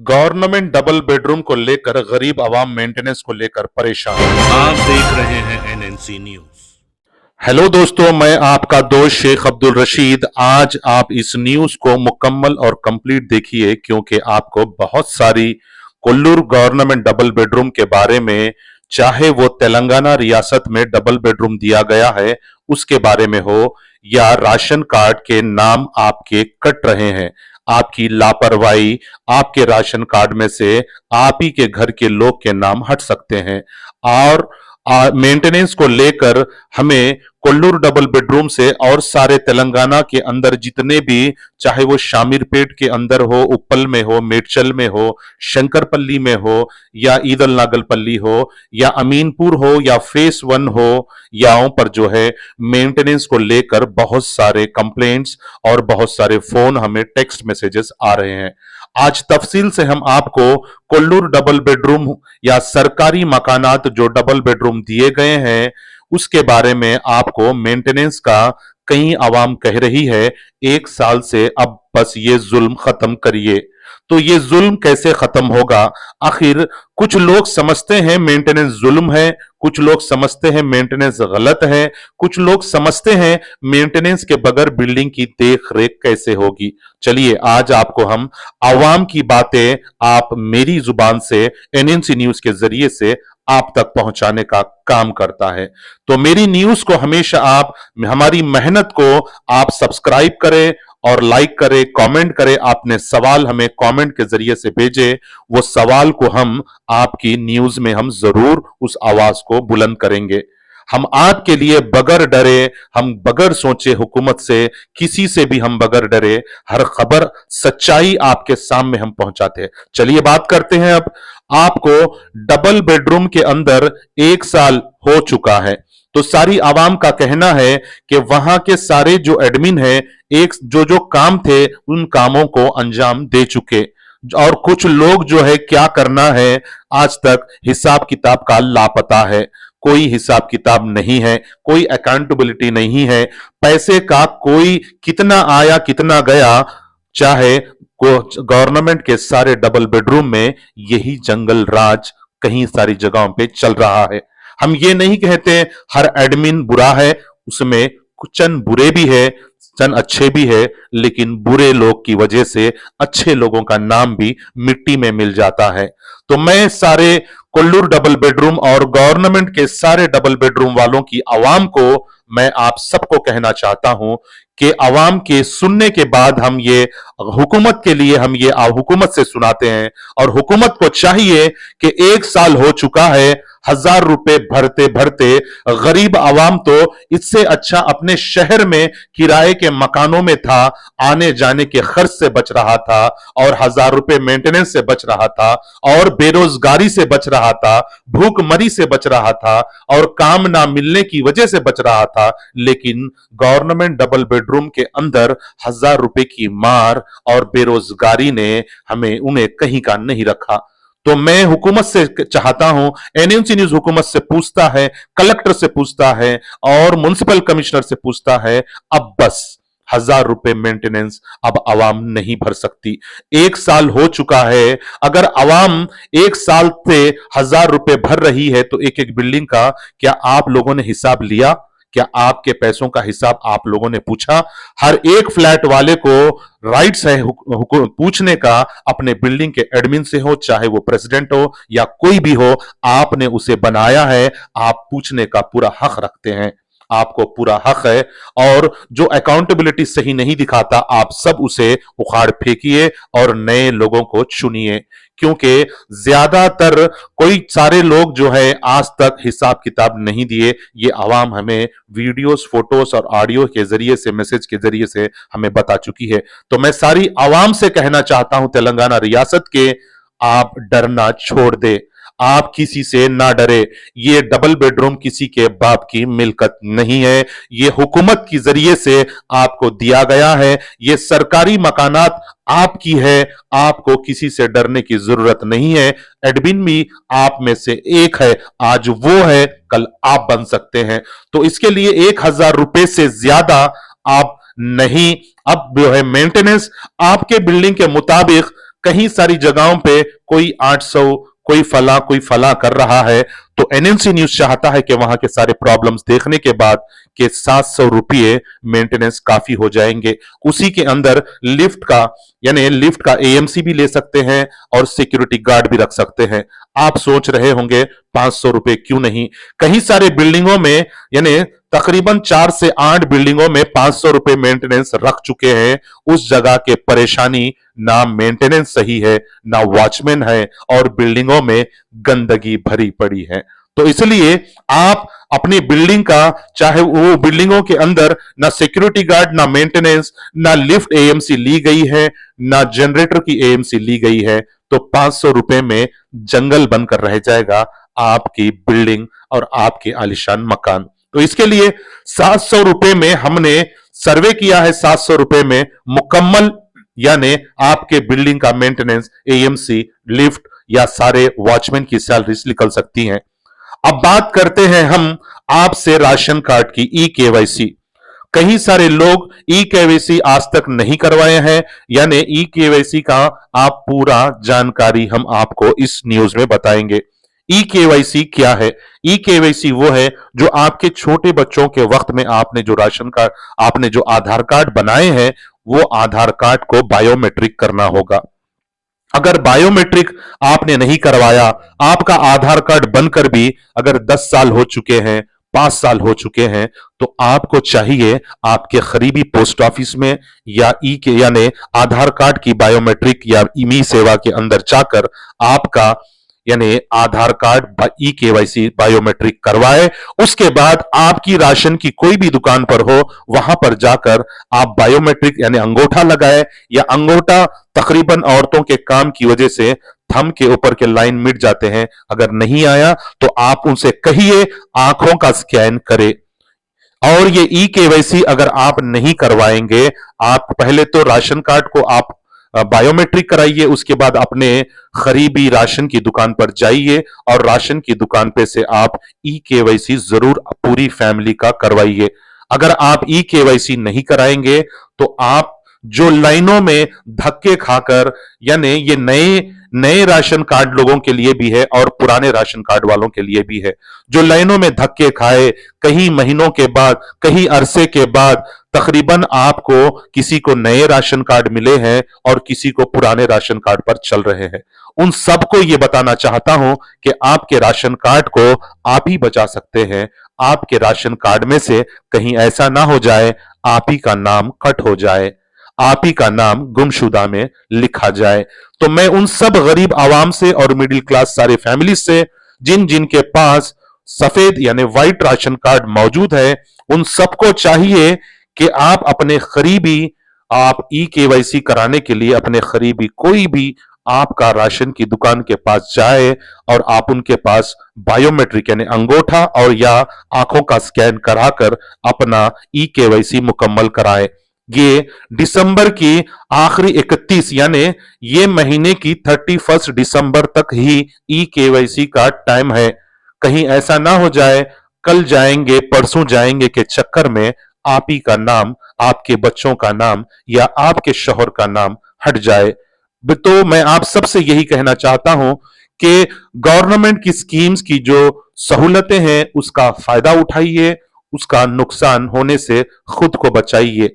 Government double bedroom को लेकर गरीब आवाम मेंटेनेंस को लेकर परेशान। आप देख रहे हैं एनएनसी न्यूज। हेलो दोस्तों, मैं आपका दोस्त शेख अब्दुल रशीद। आज आप इस न्यूज को मुकम्मल और कंप्लीट देखिए, क्योंकि आपको बहुत सारी कोल्लूर गवर्नमेंट डबल बेडरूम के बारे में, चाहे वो तेलंगाना रियासत में डबल बेडरूम दिया गया है उसके बारे में हो, या राशन कार्ड के नाम आपके कट रहे हैं, आपकी लापरवाही, आपके राशन कार्ड में से आप ही के घर के लोग के नाम हट सकते हैं। और मेंटेनेंस को लेकर हमें कोल्लूर डबल बेडरूम से और सारे तेलंगाना के अंदर जितने भी, चाहे वो शामीरपेट के अंदर हो, उप्पल में हो, मेडचल में हो, शंकरपल्ली में हो, या ईदल नागलपल्ली हो, या अमीनपुर हो, या फेस 1 हो, याओं पर जो है मेंटेनेंस को लेकर बहुत सारे कंप्लेंट्स और बहुत सारे फोन हमें टेक्स्ट मैसेजेस आ रहे हैं। आज तफसील से हम आपको कोल्लूर डबल बेडरूम या सरकारी मकानात जो डबल बेडरूम दिए गए हैं उसके बारे में आपको मेंटेनेंस का कई आवाम कह रही है 1 साल से अब बस ये जुल्म खत्म करिए। तो ये जुल्म कैसे खत्म होगा? आखिर कुछ लोग समझते हैं मेंटेनेंस जुल्म है, कुछ लोग समझते हैं मेंटेनेंस गलत है, कुछ लोग समझते हैं मेंटेनेंस के बगैर बिल्डिंग की देख रेख कैसे होगी। चलिए आज आपको हम आवाम की बातें आप मेरी जुबान से एनएनसी न्यूज के जरिए से आप तक पहुंचाने का काम करता है। तो मेरी न्यूज को हमेशा आप, हमारी मेहनत को आप सब्सक्राइब करें और लाइक करें, कमेंट करें, अपने सवाल हमें कमेंट के जरिए से भेजें। वो सवाल को हम आपकी न्यूज में हम जरूर उस आवाज को बुलंद करेंगे। हम आपके लिए बगैर डरे, हम बगैर सोचे हुकूमत से, किसी से भी हम बगैर डरे हर खबर सच्चाई आपके सामने हम पहुंचाते हैं। चलिए बात करते हैं अब। आपको डबल बेडरूम के अंदर 1 साल हो चुका है, तो सारी आवाम का कहना है कि वहां के सारे जो एडमिन है एक जो जो काम थे उन कामों को अंजाम दे चुके, और कुछ लोग जो है क्या करना है आज तक हिसाब किताब का लापता है। कोई हिसाब किताब नहीं है, कोई अकाउंटेबिलिटी नहीं है, पैसे का कोई कितना आया कितना गया। चाहे गवर्नमेंट के सारे डबल बेडरूम में यही जंगल राज कहीं सारी जगहों पे चल रहा है। हम ये नहीं कहते हर एडमिन बुरा है, उसमें कुछ चंद बुरे भी है, चंद अच्छे भी है, लेकिन बुरे लोग की वजह से अच्छे लोगों का नाम भी मिट्टी में मिल जाता है। तो मैं सारे कोल्लूर डबल बेडरूम और गवर्नमेंट के सारे डबल बेडरूम वालों की आवाम को, मैं आप सबको कहना चाहता हूं कि आवाम के सुनने के बाद हम ये हुकूमत के लिए हम ये हुकूमत से सुनाते हैं, और हुकूमत को चाहिए कि 1 साल हो चुका है, 1000 रुपए भरते भरते गरीब आवाम तो इससे अच्छा अपने शहर में किराए के मकानों में था, आने जाने के खर्च से बच रहा था, और 1000 रुपए मेंटेनेंस से बच रहा था, और बेरोजगारी से बच रहा था, भूखमरी से बच रहा था, और काम ना मिलने की वजह से बच रहा था। लेकिन गवर्नमेंट डबल बेडरूम के अंदर 1000 रुपए की मार और बेरोजगारी ने हमें उन्हें कहीं का नहीं रखा। तो मैं हुकूमत से चाहता हूं, एनएनसी न्यूज हुकूमत से पूछता है, कलेक्टर से पूछता है, और म्युनिसिपल कमिश्नर से पूछता है, अब बस 1000 रुपए मेंटेनेंस अब आवाम नहीं भर सकती। 1 साल हो चुका है, अगर आवाम 1 साल से 1000 रुपए भर रही है तो एक एक बिल्डिंग का क्या आप लोगों ने हिसाब लिया? क्या आपके पैसों का हिसाब आप लोगों ने पूछा? हर एक फ्लैट वाले को राइट्स है पूछने का, अपने बिल्डिंग के एडमिन से हो, चाहे वो प्रेसिडेंट हो या कोई भी हो, आपने उसे बनाया है, आप पूछने का पूरा हक रखते हैं, आपको पूरा हक है। और जो अकाउंटेबिलिटी सही नहीं दिखाता, आप सब उसे उखाड़ फेंकिए और नए लोगों को चुनिए, क्योंकि ज्यादातर कोई सारे लोग जो है आज तक हिसाब किताब नहीं दिए। ये आवाम हमें वीडियोस, फोटोस और ऑडियो के जरिए से, मैसेज के जरिए से हमें बता चुकी है। तो मैं सारी आवाम से कहना चाहता हूं तेलंगाना रियासत के, आप डरना छोड़ दे, आप किसी से ना डरे। ये डबल बेडरूम किसी के बाप की मिल्कत नहीं है, ये हुकूमत की जरिए से आपको दिया गया है, ये सरकारी मकानात आपकी है, आपको किसी से डरने की जरूरत नहीं है। एडमिन भी आप में से एक है, आज वो है, कल आप बन सकते हैं। तो इसके लिए 1000 रुपए से ज्यादा आप नहीं, अब जो है मेंटेनेंस आपके बिल्डिंग के मुताबिक कहीं सारी जगहों पे कोई 800, कोई फला कर रहा है, तो एनएनसी न्यूज चाहता है कि वहां के सारे प्रॉब्लम्स देखने के बाद कि 700 रुपये मेंटेनेंस काफी हो जाएंगे। उसी के अंदर लिफ्ट का, यानी लिफ्ट का एएमसी भी ले सकते हैं और सिक्योरिटी गार्ड भी रख सकते हैं। आप सोच रहे होंगे 500 रुपए क्यों नहीं? कहीं सारे बिल्डिंगों में, यानी तकरीबन 4 से 8 बिल्डिंगों में 500 रुपए मेंटेनेंस रख चुके हैं। उस जगह के परेशानी ना मेंटेनेंस सही है, ना वॉचमैन है, और बिल्डिंगों में गंदगी भरी पड़ी है। तो इसलिए आप अपनी बिल्डिंग का, चाहे वो बिल्डिंगों के अंदर ना सिक्योरिटी गार्ड, ना मेंटेनेंस, ना लिफ्ट एएमसी ली गई है, ना जनरेटर की एएमसी ली गई है, तो 500 रुपए में जंगल बनकर रह जाएगा आपकी बिल्डिंग और आपके आलिशान मकान। तो इसके लिए 700 रुपए में हमने सर्वे किया है, 700 रुपए में मुकम्मल, यानी आपके बिल्डिंग का मेंटेनेंस, एएमसी, लिफ्ट या सारे वॉचमैन की सैलरीज निकल सकती हैं। अब बात करते हैं हम आपसे राशन कार्ड की ई केवाईसी। कई सारे लोग ई केवाईसी आज तक नहीं करवाए हैं, यानी ई केवाईसी का आप पूरा जानकारी हम आपको इस न्यूज में बताएंगे। ई केवाईसी क्या है? ई केवाईसी वो है जो आपके छोटे बच्चों के वक्त में आपने जो राशन कार्ड, आपने जो आधार कार्ड बनाए हैं, वो आधार कार्ड को बायोमेट्रिक करना होगा। अगर बायोमेट्रिक आपने नहीं करवाया, आपका आधार कार्ड बनकर भी अगर 10 साल हो चुके हैं, 5 साल हो चुके हैं, तो आपको चाहिए आपके करीबी पोस्ट ऑफिस में या ई के, यानी आधार कार्ड की बायोमेट्रिक या ई सेवा के अंदर जाकर आपका, यानी आधार कार्ड ई केवाईसी बायोमेट्रिक करवाए। उसके बाद आपकी राशन की कोई भी दुकान पर हो, वहां पर जाकर आप बायोमेट्रिक यानी अंगूठा लगाए, या अंगूठा तकरीबन औरतों के काम की वजह से थंब के ऊपर के लाइन मिट जाते हैं, अगर नहीं आया तो आप उनसे कहिए आंखों का स्कैन करे। और ये ई केवाईसी अगर आप नहीं करवाएंगे, आप पहले तो राशन कार्ड को आप बायोमेट्रिक कराइए, उसके बाद अपने करीबी राशन की दुकान पर जाइए और राशन की दुकान पे से आप ई केवाईसी जरूर पूरी फैमिली का करवाइए। अगर आप ई केवाईसी नहीं कराएंगे तो आप जो लाइनों में धक्के खाकर, यानी ये नए नए राशन कार्ड लोगों के लिए भी है और पुराने राशन कार्ड वालों के लिए भी है, जो लाइनों में धक्के खाए, कई महीनों के बाद, कई अरसे के बाद तकरीबन आपको किसी को नए राशन कार्ड मिले हैं और किसी को पुराने राशन कार्ड पर चल रहे हैं, उन सबको यह बताना चाहता हूं कि आपके राशन कार्ड को आप ही बचा सकते हैं। आपके राशन कार्ड में से कहीं ऐसा ना हो जाए आप ही का नाम कट हो जाए, आप ही का नाम गुमशुदा में लिखा जाए। तो मैं उन सब गरीब आवाम से और मिडिल क्लास सारे फैमिली से, जिन जिन के पास सफेद यानी व्हाइट राशन कार्ड मौजूद है, उन सबको चाहिए कि आप अपने करीबी, आप ई केवाईसी कराने के लिए अपने करीबी कोई भी आपका राशन की दुकान के पास जाए और आप उनके पास बायोमेट्रिक यानी अंगूठा और या आंखों का स्कैन कराकर अपना ई केवाईसी मुकम्मल कराएं। ये दिसंबर की आखिरी 31 यानी ये महीने की 31 दिसंबर तक ही ई केवाईसी का टाइम है। कहीं ऐसा ना हो जाए कल जाएंगे परसों जाएंगे के चक्कर में आप ही का नाम, आपके बच्चों का नाम या आपके शोहर का नाम हट जाए। तो मैं आप सबसे यही कहना चाहता हूं कि गवर्नमेंट की स्कीम्स की जो सहूलतें हैं उसका फायदा उठाइए, उसका नुकसान होने से खुद को बचाइए।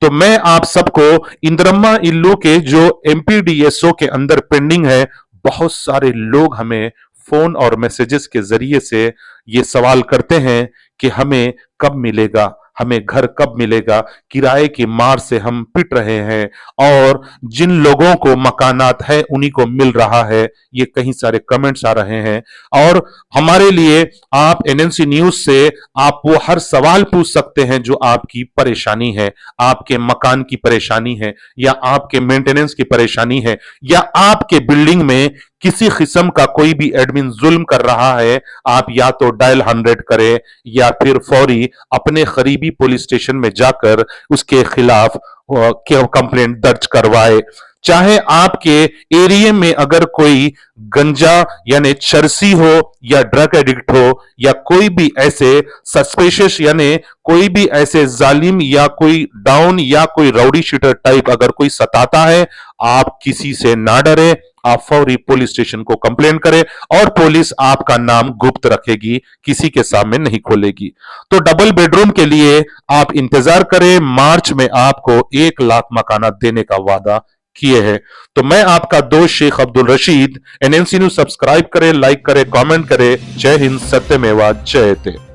तो मैं आप सबको इंद्रम्मा इल्लू के जो एमपीडीएसओ के अंदर पेंडिंग है, बहुत सारे लोग हमें फोन और मैसेजेस के जरिए से ये सवाल करते हैं कि हमें कब मिलेगा, हमें घर कब मिलेगा, किराए की मार से हम पिट रहे हैं और जिन लोगों को मकानात है उन्हीं को मिल रहा है। ये कई सारे कमेंट्स आ रहे हैं और हमारे लिए आप एनएनसी न्यूज से आप वो हर सवाल पूछ सकते हैं जो आपकी परेशानी है, आपके मकान की परेशानी है या आपके मेंटेनेंस की परेशानी है या आपके बिल्डिंग में किसी किस्म का कोई भी एडमिन जुल्म कर रहा है। आप या तो डायल 100 करें या फिर फौरी अपने करीबी पुलिस स्टेशन में जाकर उसके खिलाफ कंप्लेंट दर्ज करवाए। चाहे आपके एरिया में अगर कोई गंजा यानी चरसी हो या ड्रग एडिक्ट हो या कोई भी ऐसे सस्पिशियस यानी कोई भी ऐसे जालिम या कोई डाउन या कोई राउडी शूटर टाइप अगर कोई सताता है, आप किसी से ना डरे, आप फौरी पुलिस स्टेशन को कंप्लेन करें और पुलिस आपका नाम गुप्त रखेगी, किसी के सामने नहीं खोलेगी। तो डबल बेडरूम के लिए आप इंतजार करें, मार्च में आपको 1 लाख मकानात देने का वादा किए हैं। तो मैं आपका दोस्त Sheikh Abdul Rashid, NNC news subscribe करें, लाइक करें, कमेंट करें। जय हिंद, सत्यमेवा जयते।